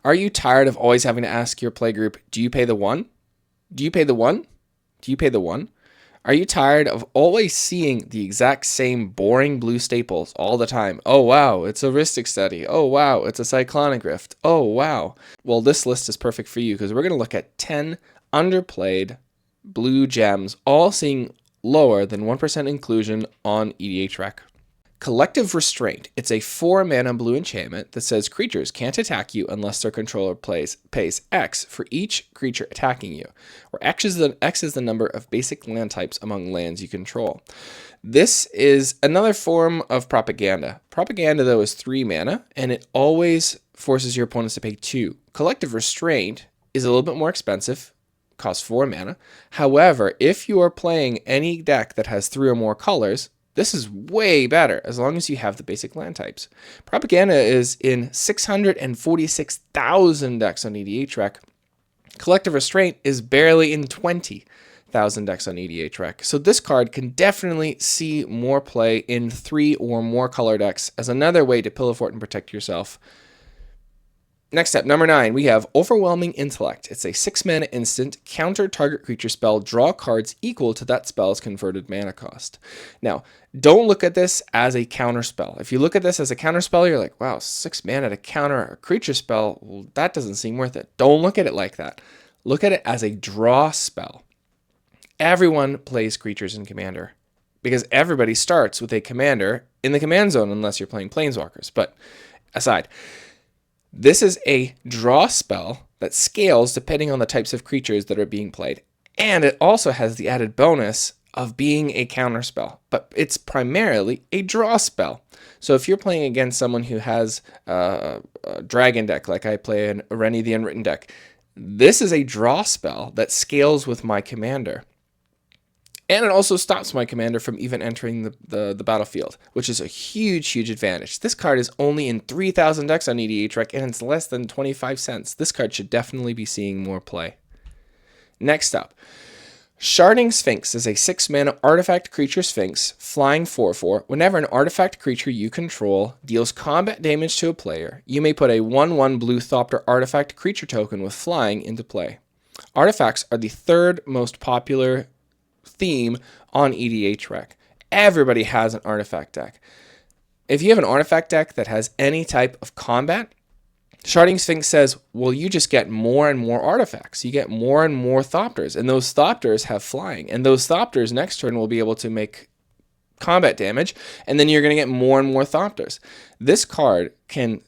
Are you tired of always having to ask your playgroup, do you pay the 1? Do you pay the 1? Do you pay the 1? Are you tired of always seeing the exact same boring blue staples all the time? Oh wow, it's a heuristic study. Oh wow, it's a cyclonic rift. Oh wow. Well, this list is perfect for you because we're going to look at 10 underplayed blue gems, all seeing lower than 1% inclusion on EDHREC. Collective Restraint. It's a 4-mana blue enchantment that says creatures can't attack you unless their controller pays X for each creature attacking you, where X is the number of basic land types among lands you control. This is another form of propaganda. Propaganda, though, is 3 mana, and it always forces your opponents to pay 2. Collective Restraint is a little bit more expensive, costs 4 mana. However, if you are playing any deck that has 3 or more colors, this is way better as long as you have the basic land types. Propaganda is in 646,000 decks on EDHREC. Collective Restraint is barely in 20,000 decks on EDHREC. So this card can definitely see more play in 3 or more color decks as another way to pillow fort and protect yourself. Next up, number 9, we have Overwhelming Intellect. It's a 6-mana instant, counter target creature spell, draw cards equal to that spell's converted mana cost. Now, don't look at this as a counter spell. If you look at this as a counter spell, you're like, wow, 6 mana to counter a creature spell, well, that doesn't seem worth it. Don't look at it like that. Look at it as a draw spell. Everyone plays creatures in Commander because everybody starts with a commander in the command zone unless you're playing Planeswalkers. But aside, this is a draw spell that scales depending on the types of creatures that are being played. And it also has the added bonus of being a counter spell, but it's primarily a draw spell. So if you're playing against someone who has a dragon deck, like I play an Rennie the Unwritten deck, this is a draw spell that scales with my commander. And it also stops my commander from even entering the battlefield, which is a huge, huge advantage. This card is only in 3,000 decks on EDHREC, and it's less than 25 cents. This card should definitely be seeing more play. Next up, Sharding Sphinx is a 6-mana artifact creature Sphinx, flying 4/4. Whenever an artifact creature you control deals combat damage to a player, you may put a 1/1 blue Thopter artifact creature token with flying into play. Artifacts are the 3rd most popular theme on EDHREC. Everybody has an artifact deck. If you have an artifact deck that has any type of combat, Sharding Sphinx says, well, you just get more and more artifacts. You get more and more Thopters, and those Thopters have flying, and those Thopters next turn will be able to make combat damage, and then you're going to get more and more Thopters. This card can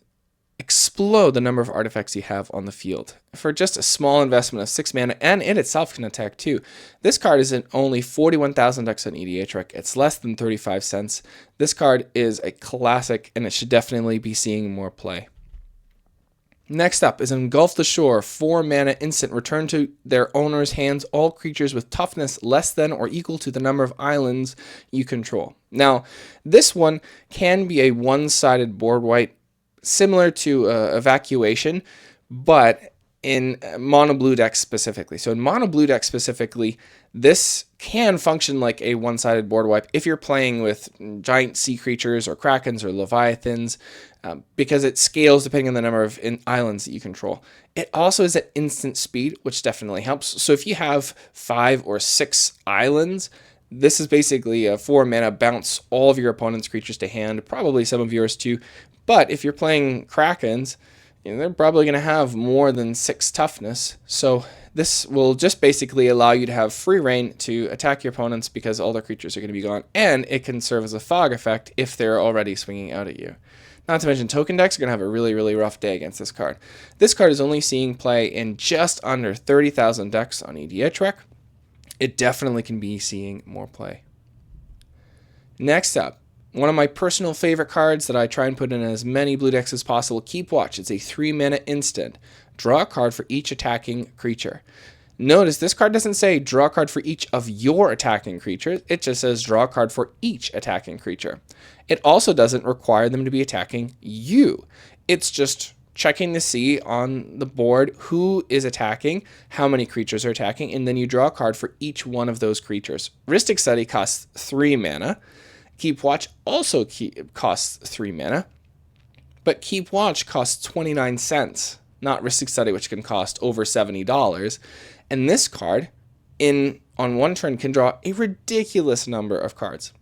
explode the number of artifacts you have on the field for just a small investment of 6 mana, and it itself can attack too. This card is in only 41,000 decks on EDHREC. It's less than 35 cents. This card is a classic, and it should definitely be seeing more play. Next up is Engulf the Shore, 4-mana instant, return to their owner's hands all creatures with toughness less than or equal to the number of islands you control. Now, this one can be a one-sided board wipe, similar to Evacuation, but in mono blue decks specifically. So in mono blue decks specifically, this can function like a one-sided board wipe if you're playing with giant sea creatures or krakens or leviathans, because it scales depending on the number of islands that you control. It also is at instant speed, which definitely helps. So if you have 5 or 6 islands, this is basically a 4-mana bounce all of your opponent's creatures to hand, probably some of yours too. But if you're playing krakens, they're probably going to have more than 6 toughness. So this will just basically allow you to have free reign to attack your opponents because all their creatures are going to be gone. And it can serve as a fog effect if they're already swinging out at you. Not to mention token decks are going to have a really, really rough day against this card. This card is only seeing play in just under 30,000 decks on EDHREC. It definitely can be seeing more play. Next up, one of my personal favorite cards that I try and put in as many blue decks as possible, Keep Watch. It's a 3-mana instant. Draw a card for each attacking creature. Notice this card doesn't say draw a card for each of your attacking creatures. It just says draw a card for each attacking creature. It also doesn't require them to be attacking you. It's just checking to see on the board who is attacking, how many creatures are attacking, and then you draw a card for each one of those creatures. Heuristic Study costs 3 mana. Keep Watch also costs 3 mana, but Keep Watch costs 29 cents. not Ristic Study, which can cost over $70. And this card, on one turn, can draw a ridiculous number of cards.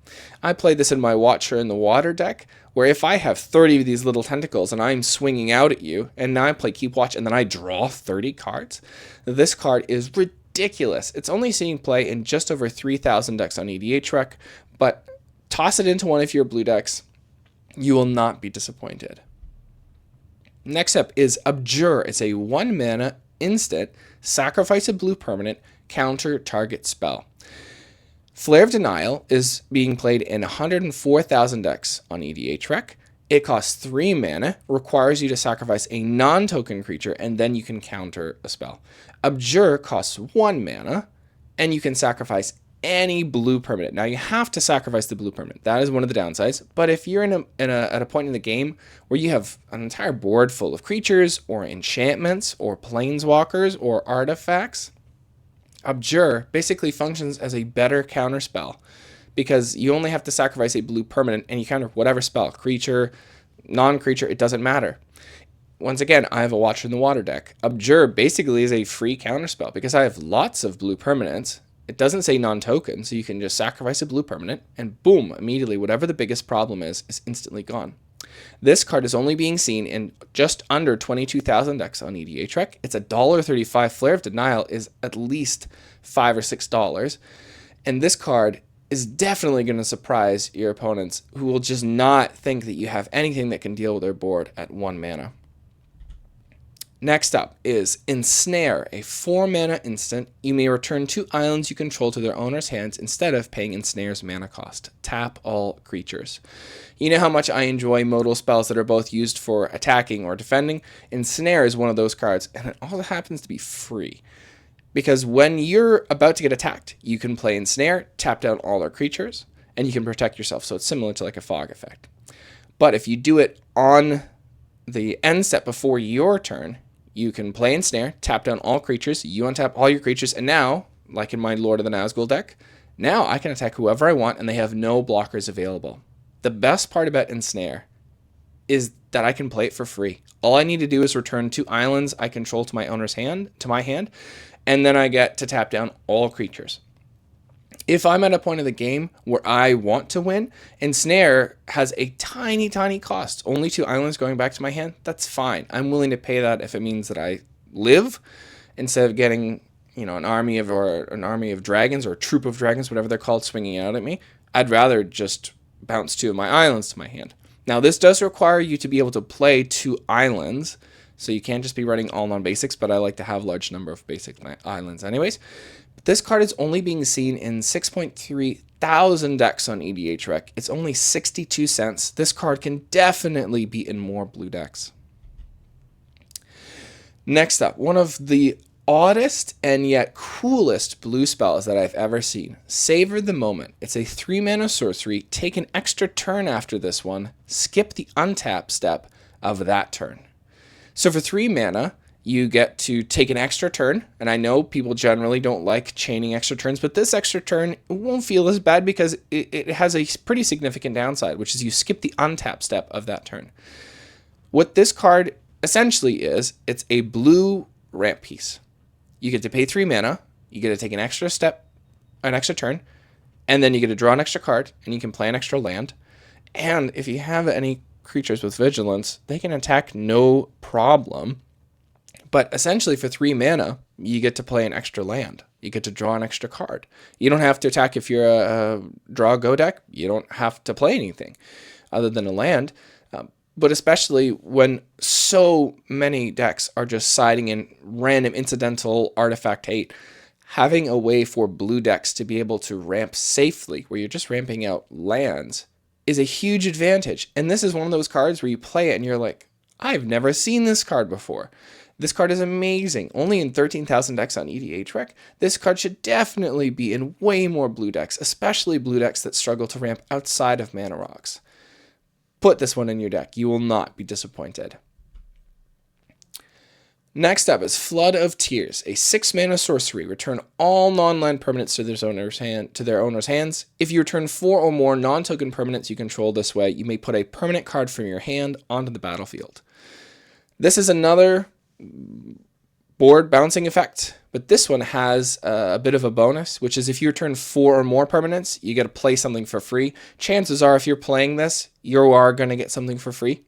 I played this in my Watcher in the Water deck, where if I have 30 of these little tentacles and I'm swinging out at you, and now I play Keep Watch and then I draw 30 cards, this card is ridiculous. It's only seeing play in just over 3,000 decks on EDHREC, but toss it into one of your blue decks. You will not be disappointed. Next up is Abjure. It's a 1 mana instant, sacrifice a blue permanent, counter target spell. Flare of Denial is being played in 104,000 decks on EDHREC. It costs 3 mana, requires you to sacrifice a non-token creature, and then you can counter a spell. Abjure costs 1 mana, and you can sacrifice any blue permanent. Now you have to sacrifice the blue permanent. That is one of the downsides. But if you're at a point in the game where you have an entire board full of creatures or enchantments or planeswalkers or artifacts, Abjure basically functions as a better counter spell because you only have to sacrifice a blue permanent and you counter whatever spell, creature, non-creature, it doesn't matter. Once again, I have a Watcher in the Water deck. Abjure basically is a free counter spell because I have lots of blue permanents. It doesn't say non-token, so you can just sacrifice a blue permanent, and boom, immediately, whatever the biggest problem is instantly gone. This card is only being seen in just under 22,000 decks on EDHREC. It's $1.35. Flare of Denial is at least $5 or $6. And this card is definitely going to surprise your opponents who will just not think that you have anything that can deal with their board at 1 mana. Next up is Ensnare, a 4 mana instant. You may return 2 islands you control to their owner's hands instead of paying Ensnare's mana cost. Tap all creatures. You know how much I enjoy modal spells that are both used for attacking or defending? Ensnare is one of those cards, and it also happens to be free. Because when you're about to get attacked, you can play Ensnare, tap down all their creatures, and you can protect yourself. So it's similar to like a fog effect. But if you do it on the end step before your turn, you can play Ensnare, tap down all creatures, you untap all your creatures, and now, like in my Lord of the Nazgul deck, now I can attack whoever I want and they have no blockers available. The best part about Ensnare is that I can play it for free. All I need to do is return 2 islands I control to my owner's hand, and then I get to tap down all creatures. If I'm at a point of the game where I want to win, Ensnare has a tiny, tiny cost, only 2 islands going back to my hand, that's fine. I'm willing to pay that if it means that I live instead of getting, an army of dragons or a troop of dragons, whatever they're called, swinging out at me. I'd rather just bounce 2 of my islands to my hand. Now, this does require you to be able to play 2 islands, so you can't just be running all non-basics, but I like to have a large number of basic islands anyways. This card is only being seen in 6.3 thousand decks on EDHREC. It's only 62 cents. This card can definitely be in more blue decks. Next up, one of the oddest and yet coolest blue spells that I've ever seen. Savor the Moment. It's a 3 mana sorcery. Take an extra turn after this one. Skip the untap step of that turn. So for 3 mana, you get to take an extra turn, and I know people generally don't like chaining extra turns, but this extra turn won't feel as bad because it has a pretty significant downside, which is you skip the untap step of that turn. What this card essentially is, it's a blue ramp piece. You get to pay 3 mana, you get to take an extra turn, and then you get to draw an extra card, and you can play an extra land. And if you have any creatures with vigilance, they can attack no problem. But essentially for 3 mana, you get to play an extra land. You get to draw an extra card. You don't have to attack if you're a draw-go deck. You don't have to play anything other than a land. But especially when so many decks are just siding in random incidental artifact hate, having a way for blue decks to be able to ramp safely, where you're just ramping out lands, is a huge advantage. And this is one of those cards where you play it and you're like, I've never seen this card before. This card is amazing. Only in 13,000 decks on EDHREC. This card should definitely be in way more blue decks, especially blue decks that struggle to ramp outside of Mana Rocks. Put this one in your deck. You will not be disappointed. Next up is Flood of Tears, a 6 mana sorcery. Return all non-land permanents to their owner's hands. If you return 4 or more non-token permanents you control this way, you may put a permanent card from your hand onto the battlefield. This is another board bouncing effect, but this one has a bit of a bonus, which is if you return 4 or more permanents, you get to play something for free. Chances are, if you're playing this, you are going to get something for free.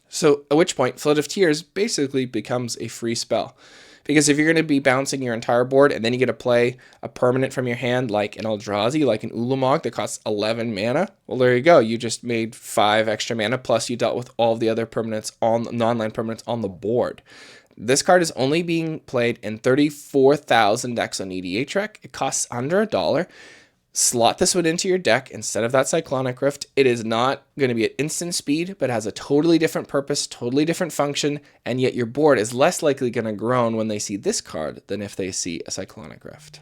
So at which point, Flood of Tears basically becomes a free spell. Because if you're going to be bouncing your entire board and then you get to play a permanent from your hand like an Eldrazi, like an Ulamog that costs 11 mana, well, there you go. You just made 5 extra mana, plus you dealt with all the other permanents, non-land permanents on the board. This card is only being played in 34,000 decks on EDHREC. It costs under $1. Slot this one into your deck instead of that Cyclonic Rift. It is not going to be at instant speed, but has a totally different purpose, totally different function, and yet your board is less likely going to groan when they see this card than if they see a Cyclonic Rift.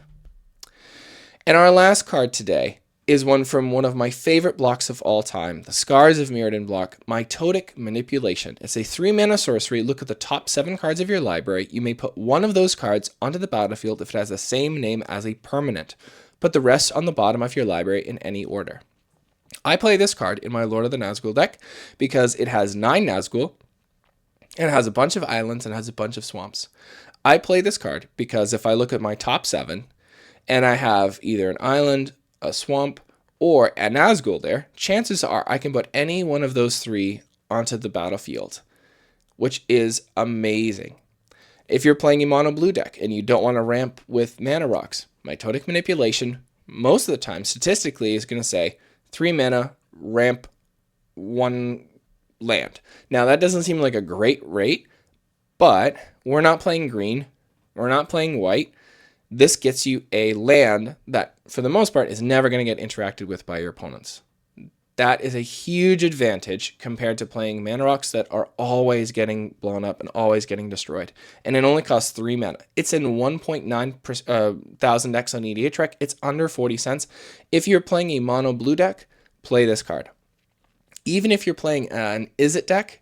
And our last card today is one from one of my favorite blocks of all time, the Scars of Mirrodin block, Mitotic Manipulation. It's a 3-mana sorcery. Look at the top 7 cards of your library. You may put one of those cards onto the battlefield if it has the same name as a permanent. Put the rest on the bottom of your library in any order. I play this card in my Lord of the Nazgul deck because it has 9 Nazgul, and it has a bunch of islands, and has a bunch of swamps. I play this card because if I look at my top 7, and I have either an island, a swamp, or a Nazgul there, chances are I can put any one of those 3 onto the battlefield, which is amazing. If you're playing a mono blue deck and you don't want to ramp with mana rocks, Mitotic Manipulation, most of the time, statistically, is going to say 3 mana, ramp 1 land. Now, that doesn't seem like a great rate, but we're not playing green. We're not playing white. This gets you a land that, for the most part, is never going to get interacted with by your opponents. That is a huge advantage compared to playing mana rocks that are always getting blown up and always getting destroyed. And it only costs 3 mana. It's in 1.9 thousand decks on EDHREC. It's under 40 cents. If you're playing a mono blue deck, play this card. Even if you're playing an Izzet deck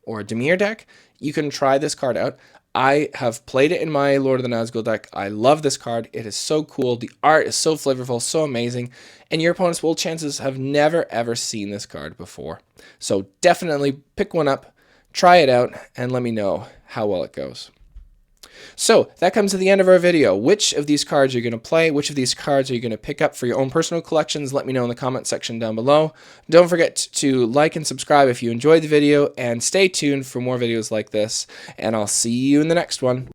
or a Dimir deck, you can try this card out. I have played it in my Lord of the Nazgul deck. I love this card. It is so cool. The art is so flavorful, so amazing. And your opponents will chances have never, ever seen this card before. So definitely pick one up, try it out, and let me know how well it goes. So that comes to the end of our video. Which of these cards are you going to play? Which of these cards are you going to pick up for your own personal collections? Let me know in the comment section down below. Don't forget to like and subscribe if you enjoyed the video, and stay tuned for more videos like this, and I'll see you in the next one.